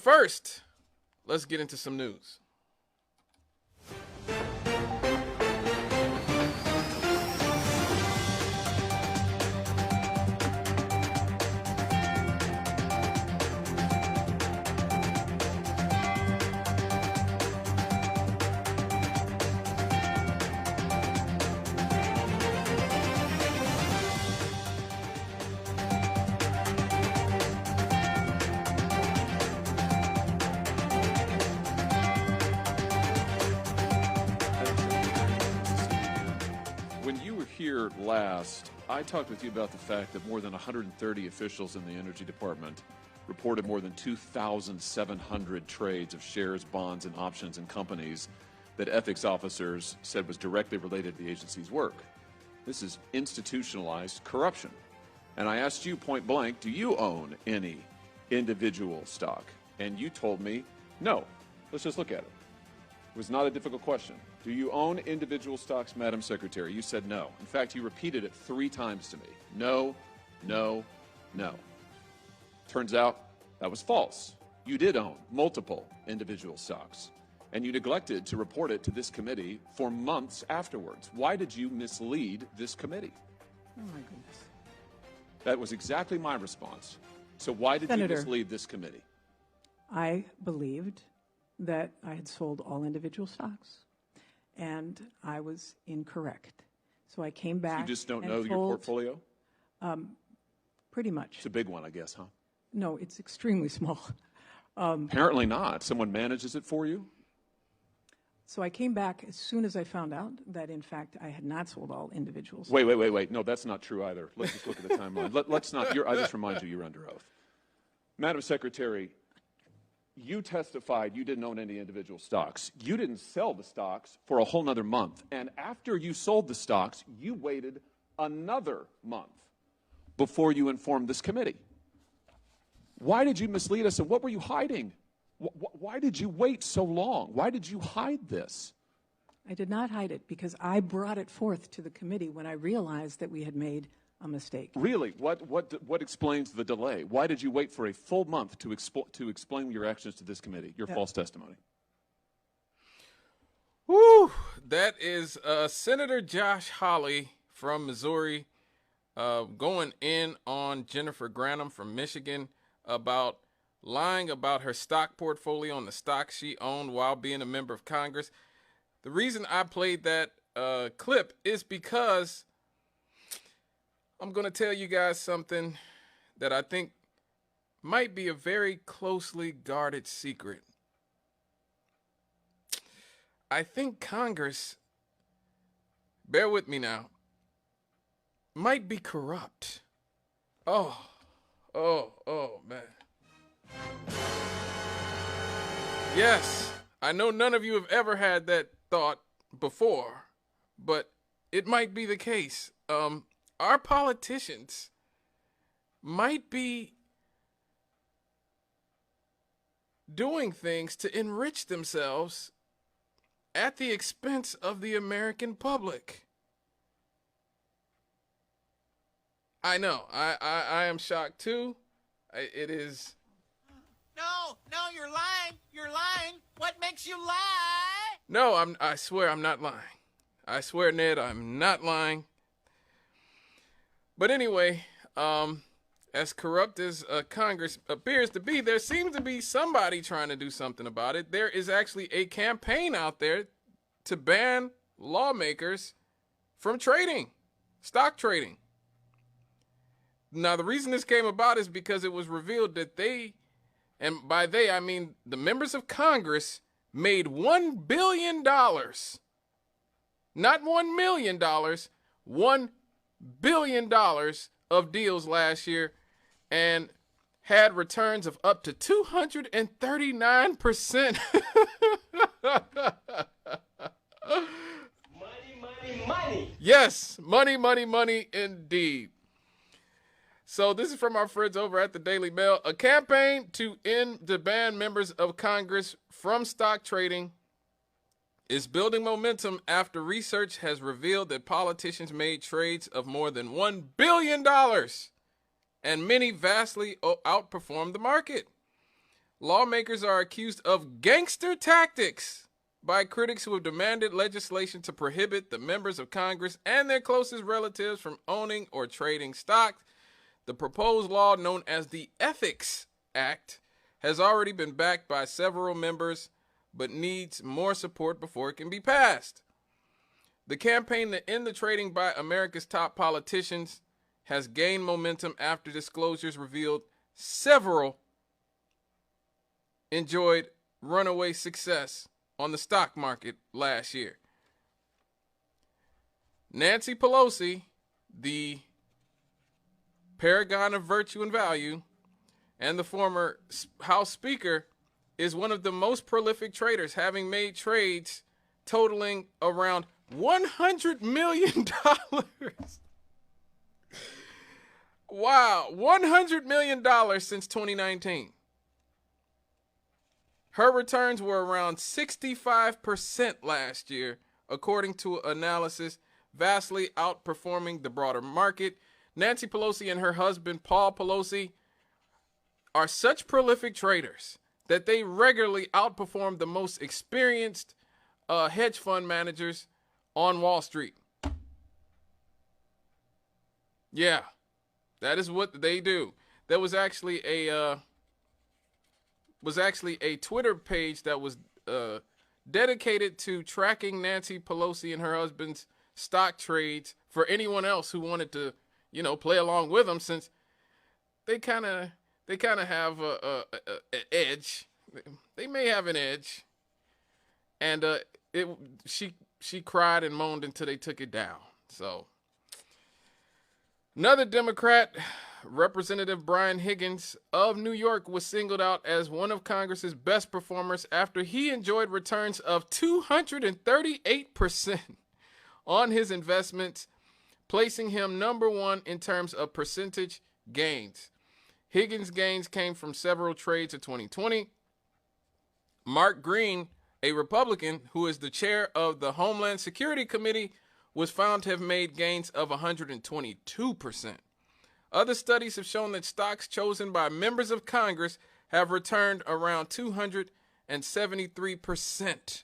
first, let's get into some news. Here last, I talked with you about the fact that more than 130 officials in the Energy Department reported more than 2,700 trades of shares, bonds, and options in companies that ethics officers said was directly related to the agency's work. This is institutionalized corruption. And I asked you point blank, do you own any individual stock? And you told me, no. Let's just look at it. It was not a difficult question. Do you own individual stocks, Madam Secretary? You said no. In fact, you repeated it 3 times to me. No, no, no. Turns out that was false. You did own multiple individual stocks, and you neglected to report it to this committee for months afterwards. Why did you mislead this committee? Oh, my goodness. That was exactly my response. So why did Senator, you mislead this committee? I believed that I had sold all individual stocks, and I was incorrect. So I came back. You just don't and know your portfolio? Pretty much. It's a big one, I guess, huh? No, it's extremely small. Apparently not. Someone manages it for you? So I came back as soon as I found out that, in fact, I had not sold all individuals. Wait. No, that's not true either. Let's just look at the timeline. Let's not. I just remind you, you're under oath. Madam Secretary, you testified you didn't own any individual stocks. You didn't sell the stocks for a whole nother month. And after you sold the stocks, you waited another month before you informed this committee. Why did you mislead us, and what were you hiding? Why did you wait so long? Why did you hide this? I did not hide it because I brought it forth to the committee when I realized that we had made a mistake. Really? What explains the delay? Why did you wait for a full month to explain your actions to this committee, your false testimony? Woo! That is Senator Josh Hawley from Missouri going in on Jennifer Granholm from Michigan about lying about her stock portfolio and the stocks she owned while being a member of Congress. The reason I played that clip is because I'm going to tell you guys something that I think might be a very closely guarded secret. I think Congress, bear with me now, might be corrupt. Oh, man. Yes, I know none of you have ever had that thought before, but it might be the case. Our politicians might be doing things to enrich themselves at the expense of the American public. I know, I am shocked too. It is. No, you're lying. You're lying. What makes you lie? No, I swear I'm not lying. I swear, Ned, I'm not lying. But anyway, as corrupt as Congress appears to be, there seems to be somebody trying to do something about it. There is actually a campaign out there to ban lawmakers from trading, stock trading. Now, the reason this came about is because it was revealed that they, and by they, I mean the members of Congress, made $1 billion, not $1 million, $1 billion of deals last year and had returns of up to 239%. Money. Yes, money indeed. So this is from our friends over at the Daily Mail. A campaign to ban members of Congress from stock trading is building momentum after research has revealed that politicians made trades of more than $1 billion, and many vastly outperformed the market. Lawmakers are accused of gangster tactics by critics who have demanded legislation to prohibit the members of Congress and their closest relatives from owning or trading stock. The proposed law, known as the Ethics Act, has already been backed by several members, but needs more support before it can be passed. The campaign to end the trading by America's top politicians has gained momentum after disclosures revealed several enjoyed runaway success on the stock market last year. Nancy Pelosi, the paragon of virtue and value, and the former House Speaker, is one of the most prolific traders, having made trades totaling around $100 million. Wow, $100 million since 2019. Her returns were around 65% last year, according to analysis, vastly outperforming the broader market. Nancy Pelosi and her husband, Paul Pelosi, are such prolific traders that they regularly outperform the most experienced hedge fund managers on Wall Street. Yeah, that is what they do. There was actually a Twitter page that was dedicated to tracking Nancy Pelosi and her husband's stock trades for anyone else who wanted to, play along with them, since they kind of have an edge. They may have an edge, and she cried and moaned until they took it down. So another Democrat, Representative Brian Higgins of New York, was singled out as one of Congress's best performers after he enjoyed returns of 238% on his investments, placing him number one in terms of percentage gains. Higgins' gains came from several trades of 2020. Mark Green, a Republican who is the chair of the Homeland Security Committee, was found to have made gains of 122%. Other studies have shown that stocks chosen by members of Congress have returned around 273%.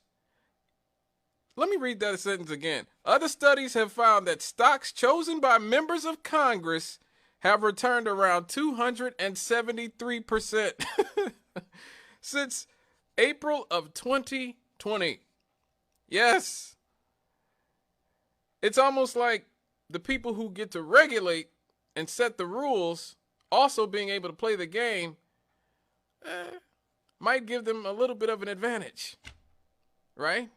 Let me read that sentence again. Other studies have found that stocks chosen by members of Congress have returned around 273% since April of 2020. Yes. It's almost like the people who get to regulate and set the rules also being able to play the game might give them a little bit of an advantage, right?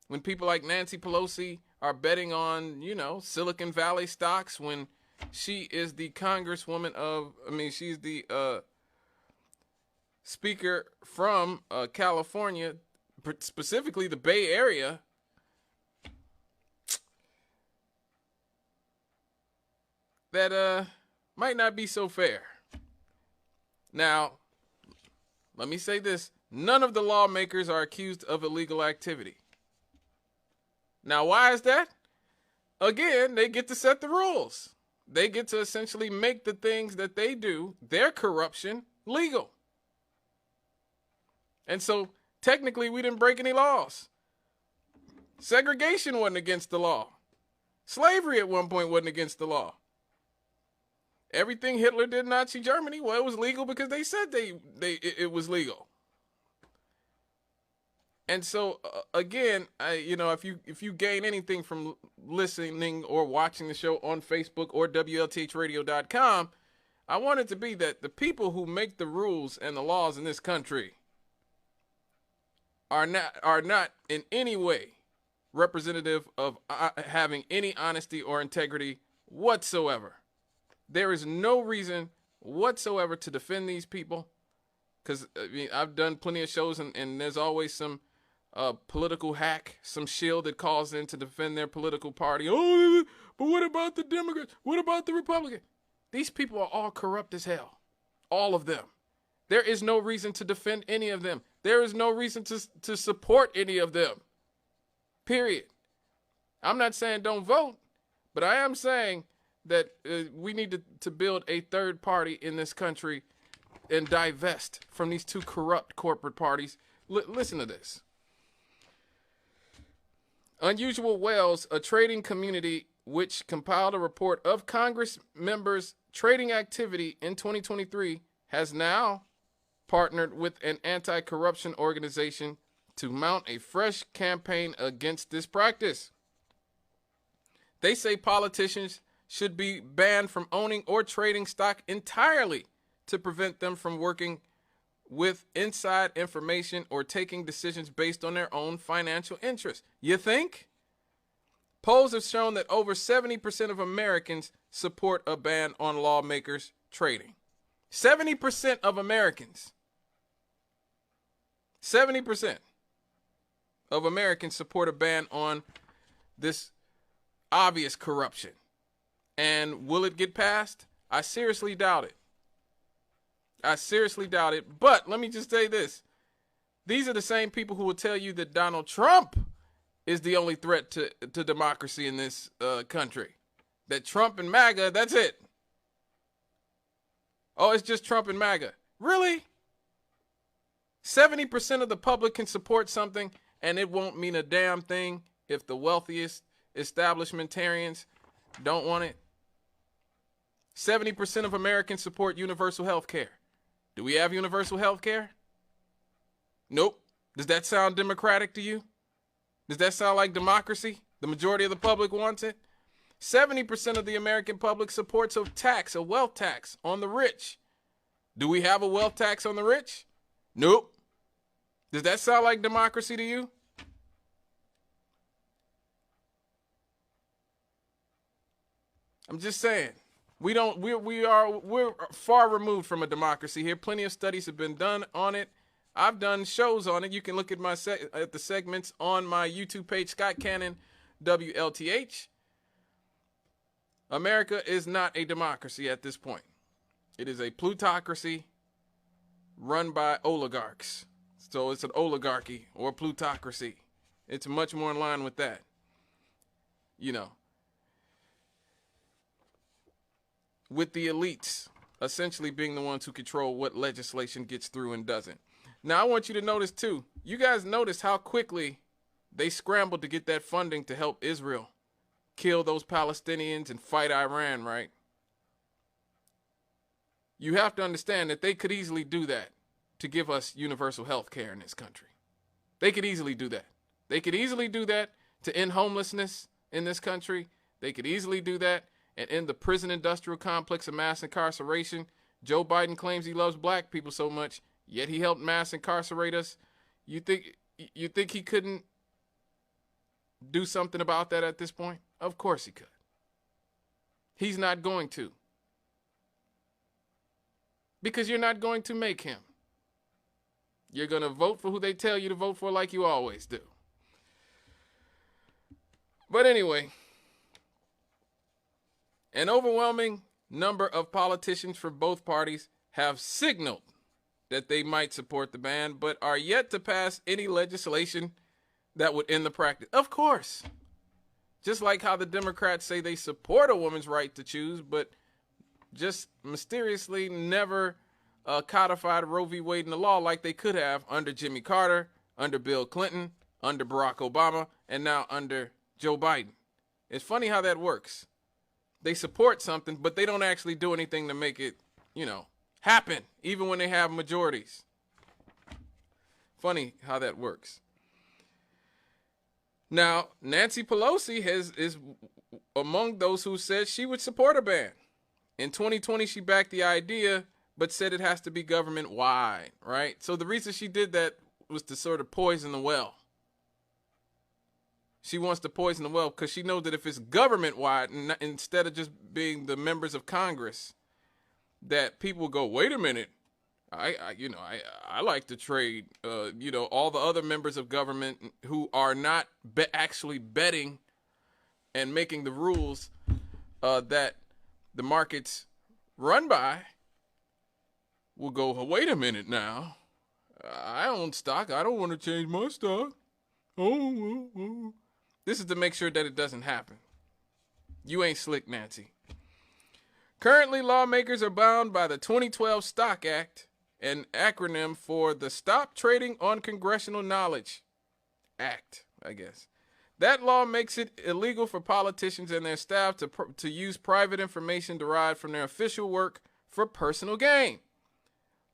When people like Nancy Pelosi are betting on, Silicon Valley stocks, when she is the congresswoman she's the speaker from California, specifically the Bay Area. That might not be so fair. Now, let me say this. None of the lawmakers are accused of illegal activity. Now, why is that? Again, they get to set the rules. They get to essentially make the things that they do, their corruption, legal. And so, technically, we didn't break any laws. Segregation wasn't against the law. Slavery at one point wasn't against the law. Everything Hitler did in Nazi Germany, well, it was legal because they said it was legal. And so, again, if you gain anything from listening or watching the show on Facebook or WLTHradio.com, I want it to be that the people who make the rules and the laws in this country are not in any way representative of having any honesty or integrity whatsoever. There is no reason whatsoever to defend these people, because I've done plenty of shows, and there's always some political hack, some shield that calls in to defend their political party. Oh, but what about the Democrats? What about the Republicans? These people are all corrupt as hell. All of them. There is no reason to defend any of them. There is no reason to support any of them. Period. I'm not saying don't vote, but I am saying that we need to build a third party in this country and divest from these two corrupt corporate parties. Listen to this. Unusual Whales, a trading community which compiled a report of Congress members' trading activity in 2023, has now partnered with an anti-corruption organization to mount a fresh campaign against this practice. They say politicians should be banned from owning or trading stock entirely to prevent them from working with inside information or taking decisions based on their own financial interests. You think? Polls have shown that over 70% of Americans support a ban on lawmakers trading. 70% of Americans. 70% of Americans support a ban on this obvious corruption. And will it get passed? I seriously doubt it. I seriously doubt it. But let me just say this. These are the same people who will tell you that Donald Trump is the only threat to democracy in this country. That Trump and MAGA, that's it. Oh, it's just Trump and MAGA. Really? 70% of the public can support something, and it won't mean a damn thing if the wealthiest establishmentarians don't want it. 70% of Americans support universal health care. Do we have universal health care? Nope. Does that sound democratic to you? Does that sound like democracy? The majority of the public wants it? 70% of the American public supports a wealth tax on the rich. Do we have a wealth tax on the rich? Nope. Does that sound like democracy to you? I'm just saying. We're far removed from a democracy here. Plenty of studies have been done on it. I've done shows on it. You can look at the segments on my YouTube page, Scott Cannon, WLTH. America is not a democracy at this point. It is a plutocracy run by oligarchs. So it's an oligarchy or plutocracy. It's much more in line with that. You know. With the elites essentially being the ones who control what legislation gets through and doesn't. Now, I want you to notice, too, you guys notice how quickly they scrambled to get that funding to help Israel kill those Palestinians and fight Iran, right? You have to understand that they could easily do that to give us universal health care in this country. They could easily do that. They could easily do that to end homelessness in this country. They could easily do that and end the prison industrial complex of mass incarceration. Joe Biden claims he loves black people so much, yet he helped mass incarcerate us. You think he couldn't do something about that at this point? Of course he could. He's not going to. Because you're not going to make him. You're going to vote for who they tell you to vote for like you always do. But anyway, an overwhelming number of politicians from both parties have signaled that they might support the ban, but are yet to pass any legislation that would end the practice. Of course. Just like how the Democrats say they support a woman's right to choose, but just mysteriously never codified Roe v. Wade in the law like they could have under Jimmy Carter, under Bill Clinton, under Barack Obama, and now under Joe Biden. It's funny how that works. They support something, but they don't actually do anything to make it, happen, even when they have majorities. Funny how that works. Now, Nancy Pelosi is among those who said she would support a ban. In 2020, she backed the idea, but said it has to be government-wide, right? So the reason she did that was to sort of poison the well. She wants to poison the well because she knows that if it's government-wide, instead of just being the members of Congress, that people will go, wait a minute, I like to trade, all the other members of government who are not actually betting and making the rules that the markets run by will go, wait a minute now, I own stock, I don't want to change my stock. Oh. This is to make sure that it doesn't happen. You ain't slick, Nancy. Currently, lawmakers are bound by the 2012 Stock Act, an acronym for the Stop Trading on Congressional Knowledge Act, I guess. That law makes it illegal for politicians and their staff to use private information derived from their official work for personal gain.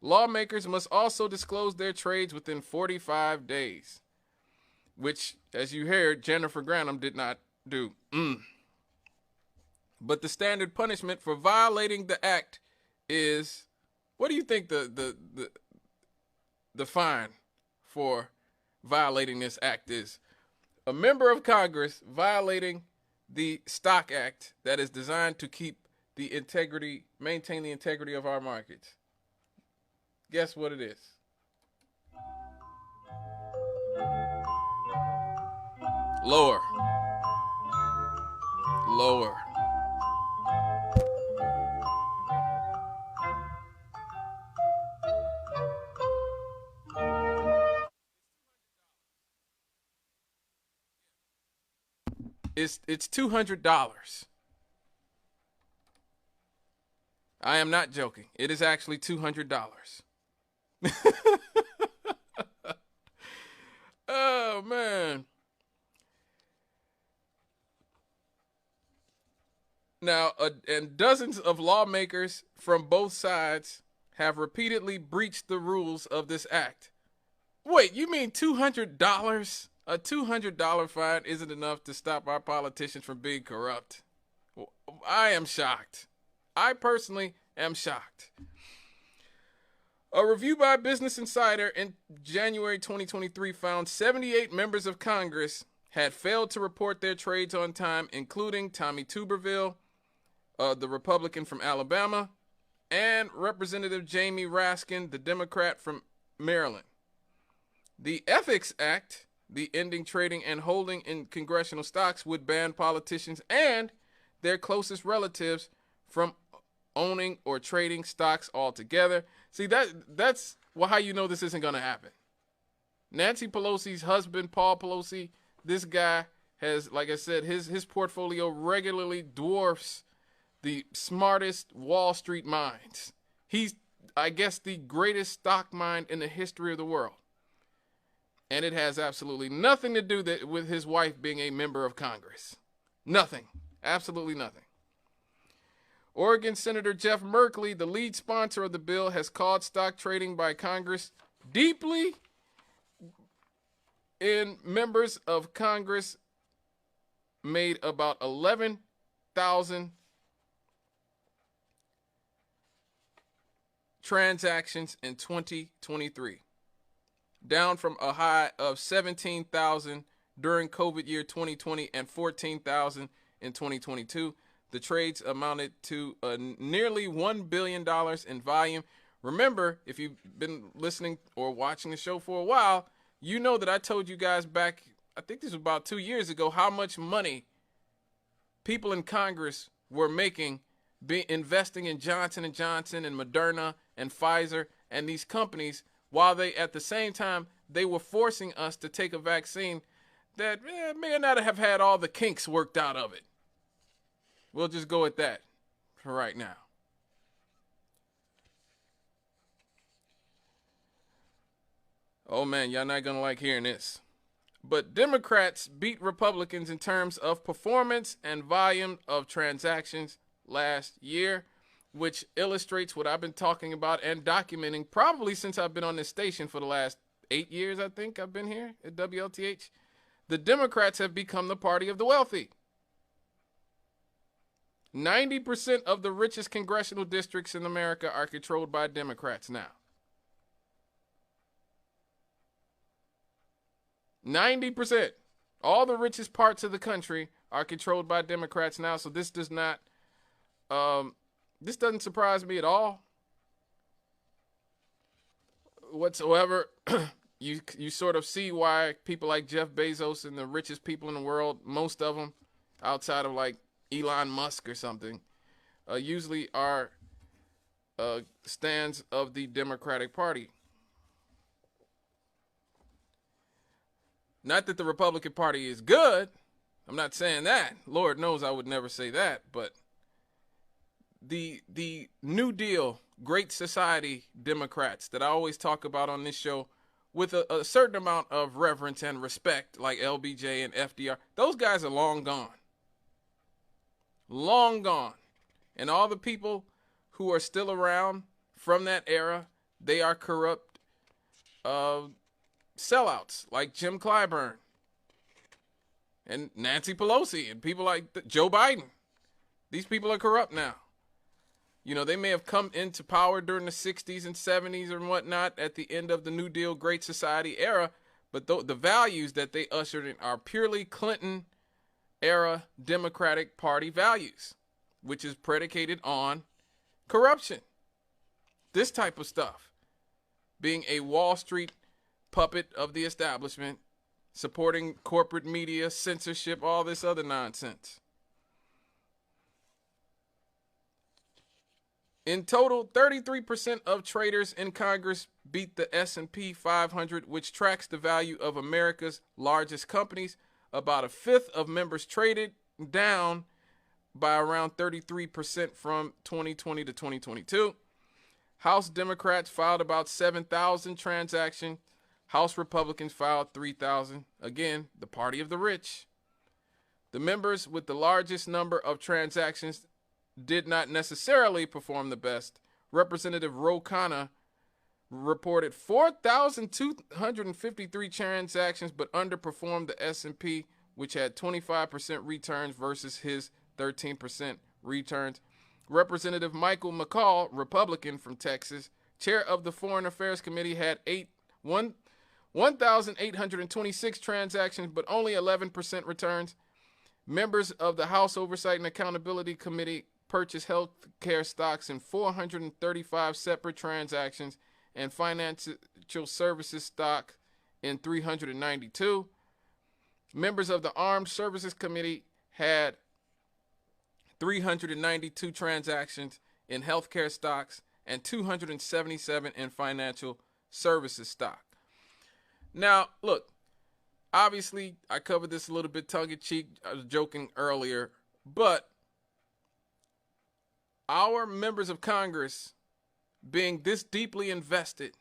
Lawmakers must also disclose their trades within 45 days, which, as you heard, Jennifer Granholm did not do. But the standard punishment for violating the act is, what do you think the fine for violating this act is? A member of Congress violating the Stock Act that is designed to maintain the integrity of our markets. Guess what it is? Lower. It's $200. I am not joking. It is actually $200. Oh, man. Now, and dozens of lawmakers from both sides have repeatedly breached the rules of this act. Wait, you mean $200? A $200 fine isn't enough to stop our politicians from being corrupt. I am shocked. I personally am shocked. A review by Business Insider in January 2023 found 78 members of Congress had failed to report their trades on time, including Tommy Tuberville, the Republican from Alabama, and Representative Jamie Raskin, the Democrat from Maryland. The Ethics Act, the Ending Trading and Holding in Congressional Stocks, would ban politicians and their closest relatives from owning or trading stocks altogether. See, that's how you know this isn't going to happen. Nancy Pelosi's husband, Paul Pelosi, this guy has, like I said, his portfolio regularly dwarfs the smartest Wall Street minds. He's, I guess, the greatest stock mind in the history of the world. And it has absolutely nothing to do with his wife being a member of Congress. Nothing. Absolutely nothing. Oregon Senator Jeff Merkley, the lead sponsor of the bill, has called stock trading by Congress deeply in members of Congress made about 11,000 transactions in 2023, down from a high of 17,000 during COVID year 2020 and 14,000 in 2022. The trades amounted to nearly $1 billion in volume. Remember, if you've been listening or watching the show for a while, you know that I told you guys back, I think this was about 2 years ago, how much money people in Congress were making investing in Johnson & Johnson and Moderna and Pfizer and these companies, while they, at the same time, they were forcing us to take a vaccine that may not have had all the kinks worked out of it. We'll just go with that for right now. Oh man, y'all not gonna like hearing this. But Democrats beat Republicans in terms of performance and volume of transactions last year, which illustrates what I've been talking about and documenting probably since I've been on this station for the last 8 years, I think I've been here at WLTH. The Democrats have become the party of the wealthy. 90% of the richest congressional districts in America are controlled by Democrats now. 90%. All the richest parts of the country are controlled by Democrats now, so this doesn't surprise me at all whatsoever. You sort of see why people like Jeff Bezos and the richest people in the world, most of them outside of like Elon Musk or something, usually are stands of the Democratic Party. Not that the Republican Party is good. I'm not saying that. Lord knows I would never say that. But the New Deal, Great Society Democrats that I always talk about on this show with a certain amount of reverence and respect, like LBJ and FDR, those guys are long gone. Long gone. And all the people who are still around from that era, they are corrupt sellouts like Jim Clyburn and Nancy Pelosi and people like Joe Biden. These people are corrupt now. You know, they may have come into power during the 60s and 70s and whatnot at the end of the New Deal, Great Society era, but the values that they ushered in are purely Clinton era Democratic Party values, which is predicated on corruption. This type of stuff. Being a Wall Street puppet of the establishment, supporting corporate media, censorship, all this other nonsense. In total, 33% of traders in Congress beat the S&P 500, which tracks the value of America's largest companies. About a fifth of members traded down by around 33% from 2020 to 2022. House Democrats filed about 7,000 transactions. House Republicans filed 3,000. Again, the party of the rich. The members with the largest number of transactions did not necessarily perform the best. Representative Ro Khanna reported 4,253 transactions, but underperformed the S&P, which had 25% returns versus his 13% returns. Representative Michael McCall, Republican from Texas, chair of the Foreign Affairs Committee, had 1,826 transactions, but only 11% returns. Members of the House Oversight and Accountability Committee purchased health care stocks in 435 separate transactions and financial services stock in 392. Members of the Armed Services Committee had 392 transactions in healthcare stocks and 277 in financial services stock. Now, look, obviously, I covered this a little bit tongue-in-cheek. I was joking earlier, but our members of Congress being this deeply invested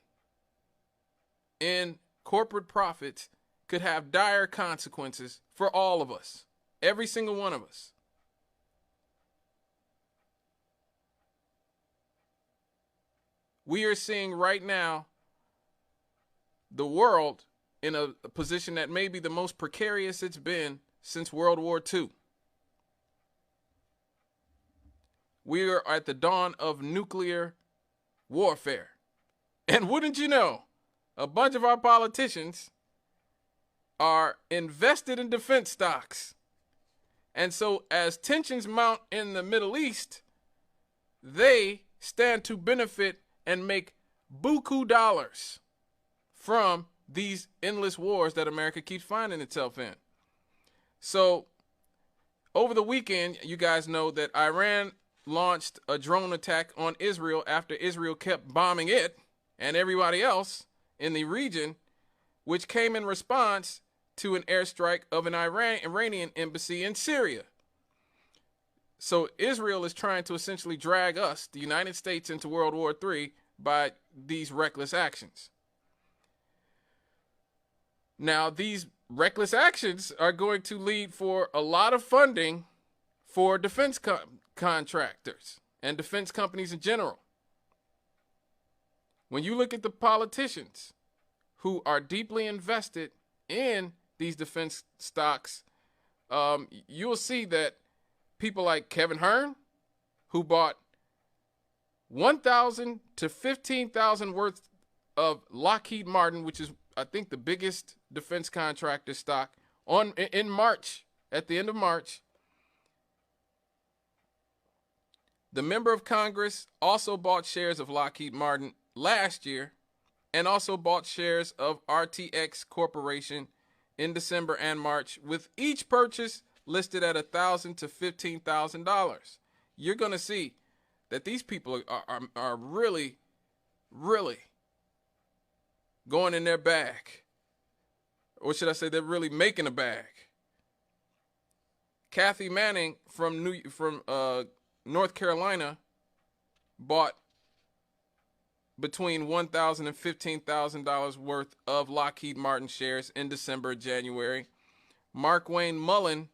in corporate profits could have dire consequences for all of us, every single one of us. We are seeing right now the world in a position that may be the most precarious it's been since World War II. We are at the dawn of nuclear warfare. And wouldn't you know, a bunch of our politicians are invested in defense stocks. And so as tensions mount in the Middle East, they stand to benefit and make buku dollars from these endless wars that America keeps finding itself in. So over the weekend, you guys know that Iran launched a drone attack on Israel after Israel kept bombing it and everybody else in the region, which came in response to an airstrike of an Iranian embassy in Syria. So Israel is trying to essentially drag us, the United States, into World War III by these reckless actions. Now, these reckless actions are going to lead for a lot of funding for defense contractors and defense companies in general. When you look at the politicians who are deeply invested in these defense stocks, you'll see that people like Kevin Hearn, who bought 1,000 to 15,000 worth of Lockheed Martin, which is, I think, the biggest defense contractor stock, in March, at the end of March. The member of Congress also bought shares of Lockheed Martin last year and also bought shares of RTX Corporation in December and March, with each purchase listed at $1,000 to $15,000. You're going to see that these people are really, really going in their bag. Or should I say they're really making a bag. Kathy Manning from North Carolina bought between $1,000 and $15,000 worth of Lockheed Martin shares in December, January. Mark Wayne Mullen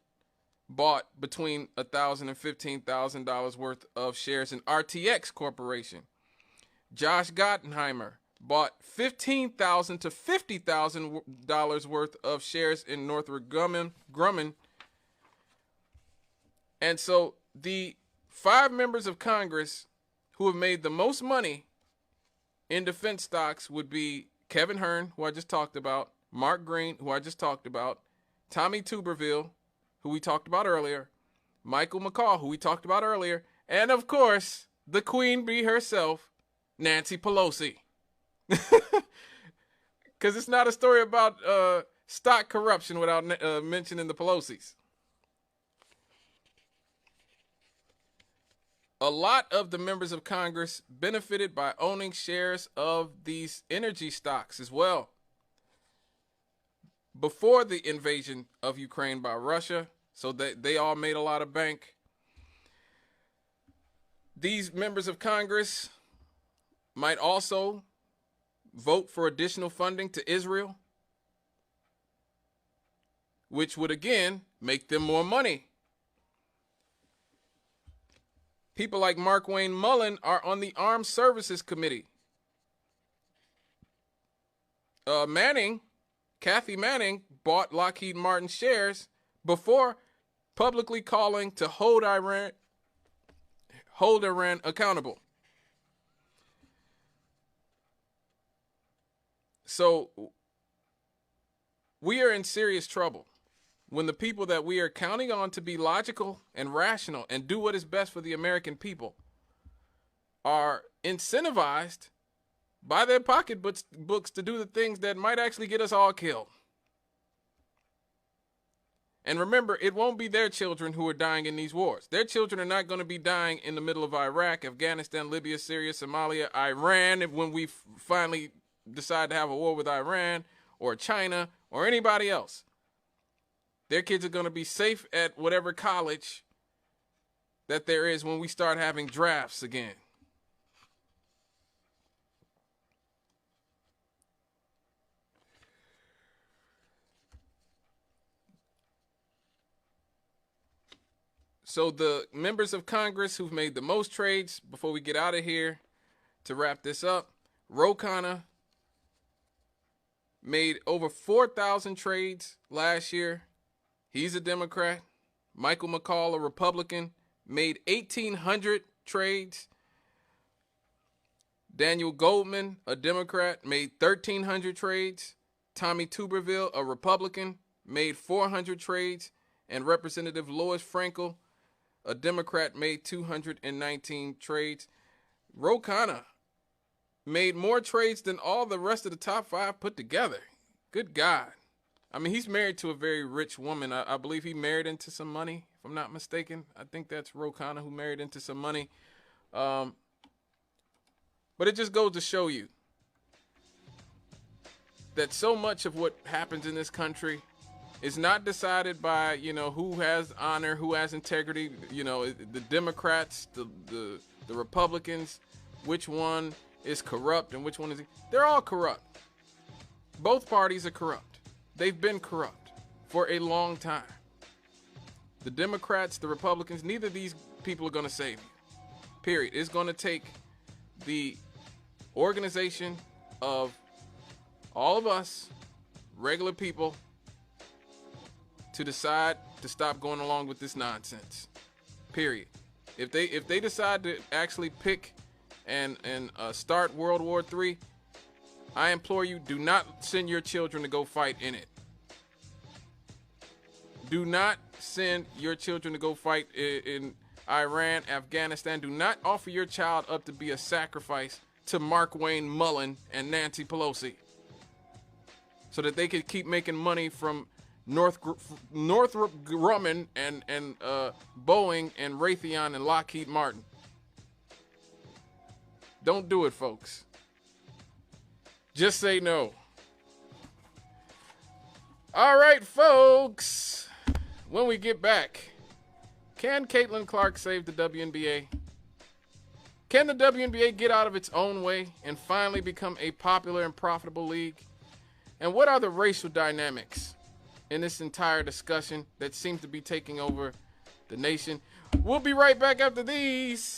bought between $1,000 and $15,000 worth of shares in RTX Corporation. Josh Gottenheimer bought $15,000 to $50,000 worth of shares in Northrop Grumman. And so the 5 members of Congress who have made the most money in defense stocks would be Kevin Hearn, who I just talked about, Mark Green, who I just talked about, Tommy Tuberville, who we talked about earlier, Michael McCall, who we talked about earlier, and of course, the Queen Bee herself, Nancy Pelosi. Because it's not a story about stock corruption without mentioning the Pelosi's. A lot of the members of Congress benefited by owning shares of these energy stocks as well. Before the invasion of Ukraine by Russia, so they all made a lot of bank. These members of Congress might also vote for additional funding to Israel, which would again make them more money. People like Mark Wayne Mullen are on the Armed Services Committee. Kathy Manning bought Lockheed Martin shares before publicly calling to hold Iran accountable. So we are in serious trouble when the people that we are counting on to be logical and rational and do what is best for the American people are incentivized by their pocketbooks to do the things that might actually get us all killed. And remember, it won't be their children who are dying in these wars. Their children are not going to be dying in the middle of Iraq, Afghanistan, Libya, Syria, Somalia, Iran, when we finally decide to have a war with Iran or China or anybody else. Their kids are going to be safe at whatever college that there is when we start having drafts again. So the members of Congress who've made the most trades, before we get out of here to wrap this up, Ro Khanna made over 4,000 trades last year. He's a Democrat. Michael McCall, a Republican, made 1,800 trades. Daniel Goldman, a Democrat, made 1,300 trades. Tommy Tuberville, a Republican, made 400 trades. And Representative Lois Frankel, a Democrat, made 219 trades. Ro Khanna made more trades than all the rest of the top 5 put together. Good God. I mean, he's married to a very rich woman. I believe he married into some money, if I'm not mistaken. I think that's Ro Khanna who married into some money. But it just goes to show you that so much of what happens in this country is not decided by, who has honor, who has integrity, the Democrats, the Republicans, which one is corrupt and which one is... They're all corrupt. Both parties are corrupt. They've been corrupt for a long time. The Democrats, the Republicans, neither of these people are going to save you. Period. It's going to take the organization of all of us, regular people, to decide to stop going along with this nonsense. Period. If they decide to actually pick and start World War III, I implore you, do not send your children to go fight in it. Do not send your children to go fight in Iran, Afghanistan. Do not offer your child up to be a sacrifice to Mark Wayne Mullen and Nancy Pelosi so that they could keep making money from Northrop Grumman and Boeing and Raytheon and Lockheed Martin. Don't do it, folks. Just say no. All right, folks. When we get back, can Caitlin Clark save the WNBA? Can the WNBA get out of its own way and finally become a popular and profitable league? And what are the racial dynamics in this entire discussion that seems to be taking over the nation? We'll be right back after these.